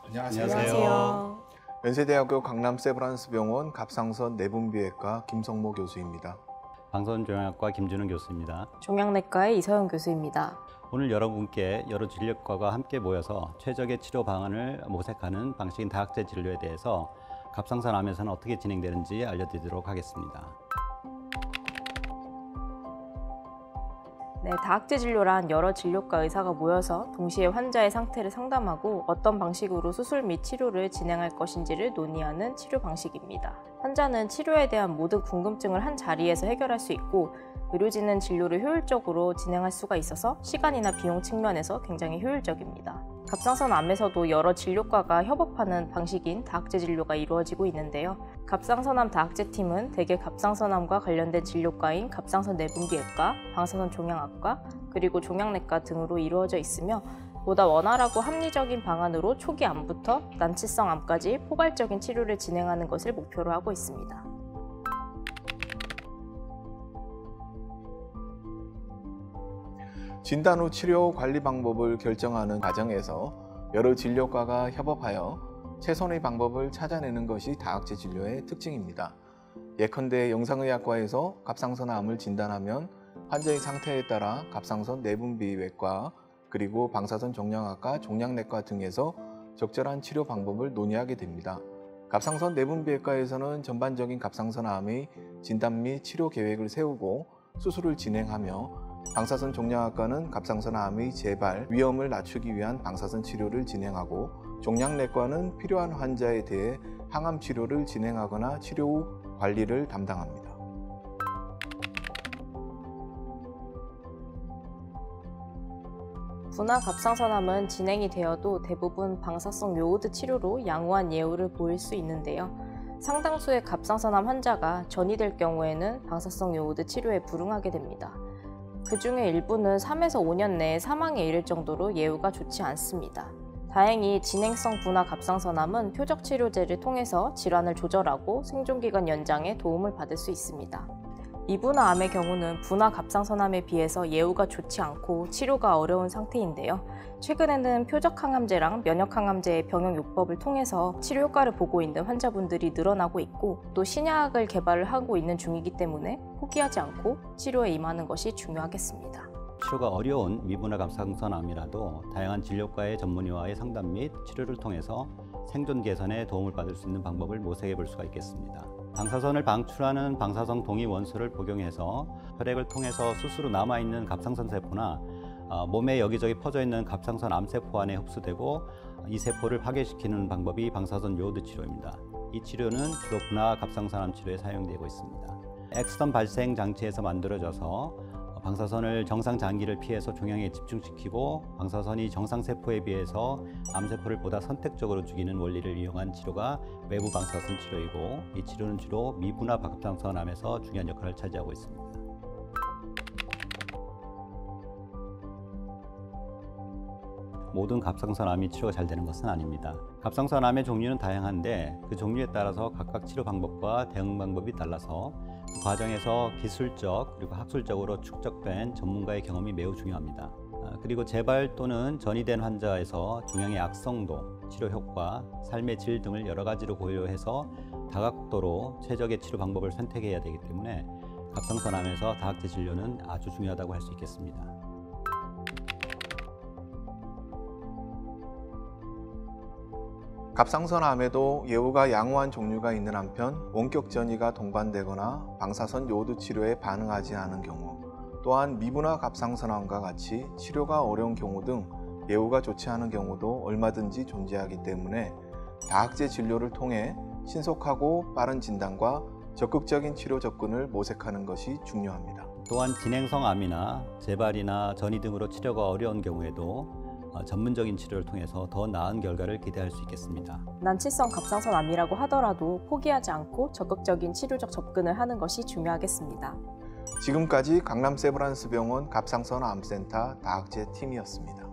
안녕하세요. 연세대학교 강남세브란스병원 갑상선 내분비외과 김성모 교수입니다. 방사선종양학과 김준은 교수입니다. 종양내과의 이서영 교수입니다. 오늘 여러분께 여러 진료과가 함께 모여서 최적의 치료 방안을 모색하는 방식인 다학제 진료에 대해서 갑상선암에서는 어떻게 진행되는지 알려드리도록 하겠습니다. 네, 다학제 진료란 여러 진료과 의사가 모여서 동시에 환자의 상태를 상담하고 어떤 방식으로 수술 및 치료를 진행할 것인지를 논의하는 치료 방식입니다. 환자는 치료에 대한 모든 궁금증을 한 자리에서 해결할 수 있고 의료진은 진료를 효율적으로 진행할 수가 있어서 시간이나 비용 측면에서 굉장히 효율적입니다. 갑상선암에서도 여러 진료과가 협업하는 방식인 다학제 진료가 이루어지고 있는데요. 갑상선암 다학제팀은 대개 갑상선암과 관련된 진료과인 갑상선내분비외과, 방사선종양학과, 그리고 종양내과 등으로 이루어져 있으며 보다 원활하고 합리적인 방안으로 초기 암부터 난치성 암까지 포괄적인 치료를 진행하는 것을 목표로 하고 있습니다. 진단 후 치료 관리 방법을 결정하는 과정에서 여러 진료과가 협업하여 최선의 방법을 찾아내는 것이 다학제 진료의 특징입니다. 예컨대 영상의학과에서 갑상선암을 진단하면 환자의 상태에 따라 갑상선 내분비외과 그리고 방사선 종양학과, 종양내과 등에서 적절한 치료 방법을 논의하게 됩니다. 갑상선 내분비외과에서는 전반적인 갑상선암의 진단 및 치료 계획을 세우고 수술을 진행하며 방사선 종양학과는 갑상선암의 재발 위험을 낮추기 위한 방사선 치료를 진행하고 종양내과는 필요한 환자에 대해 항암 치료를 진행하거나 치료 후 관리를 담당합니다. 분화 갑상선암은 진행이 되어도 대부분 방사성 요오드 치료로 양호한 예후를 보일 수 있는데요. 상당수의 갑상선암 환자가 전이될 경우에는 방사성 요오드 치료에 불응하게 됩니다. 그 중에 일부는 3에서 5년 내에 사망에 이를 정도로 예후가 좋지 않습니다. 다행히 진행성 분화 갑상선암은 표적 치료제를 통해서 질환을 조절하고 생존기간 연장에 도움을 받을 수 있습니다. 이분화암의 경우는 분화 갑상선암에 비해서 예후가 좋지 않고 치료가 어려운 상태인데요. 최근에는 표적 항암제랑 면역 항암제의 병용 요법을 통해서 치료 효과를 보고 있는 환자분들이 늘어나고 있고 또 신약을 개발을 하고 있는 중이기 때문에 포기하지 않고 치료에 임하는 것이 중요하겠습니다. 치료가 어려운 미분화 갑상선암이라도 다양한 진료과의 전문의와의 상담 및 치료를 통해서 생존 개선에 도움을 받을 수 있는 방법을 모색해 볼 수가 있겠습니다. 방사선을 방출하는 방사성 동위 원소를 복용해서 혈액을 통해서 스스로 남아있는 갑상선 세포나 몸에 여기저기 퍼져있는 갑상선 암세포 안에 흡수되고 이 세포를 파괴시키는 방법이 방사선 요오드 치료입니다. 이 치료는 주로 분화 갑상선암 치료에 사용되고 있습니다. 엑스선 발생 장치에서 만들어져서 방사선을 정상 장기를 피해서 종양에 집중시키고 방사선이 정상 세포에 비해서 암세포를 보다 선택적으로 죽이는 원리를 이용한 치료가 외부 방사선 치료이고 이 치료는 주로 미분화 갑상선암에서 중요한 역할을 차지하고 있습니다. 모든 갑상선암이 치료가 잘 되는 것은 아닙니다. 갑상선암의 종류는 다양한데 그 종류에 따라서 각각 치료 방법과 대응 방법이 달라서 그 과정에서 기술적 그리고 학술적으로 축적된 전문가의 경험이 매우 중요합니다. 그리고 재발 또는 전이된 환자에서 종양의 악성도, 치료 효과, 삶의 질 등을 여러 가지로 고려해서 다각도로 최적의 치료 방법을 선택해야 되기 때문에 갑상선암에서 다학제 진료는 아주 중요하다고 할 수 있겠습니다. 갑상선암에도 예후가 양호한 종류가 있는 한편 원격 전이가 동반되거나 방사선 요오드 치료에 반응하지 않은 경우 또한 미분화 갑상선암과 같이 치료가 어려운 경우 등 예후가 좋지 않은 경우도 얼마든지 존재하기 때문에 다학제 진료를 통해 신속하고 빠른 진단과 적극적인 치료 접근을 모색하는 것이 중요합니다. 또한 진행성 암이나 재발이나 전이 등으로 치료가 어려운 경우에도 전문적인 치료를 통해서 더 나은 결과를 기대할 수 있겠습니다. 난치성 갑상선암이라고 하더라도 포기하지 않고 적극적인 치료적 접근을 하는 것이 중요하겠습니다. 지금까지 강남세브란스병원 갑상선암센터 다학제 팀이었습니다.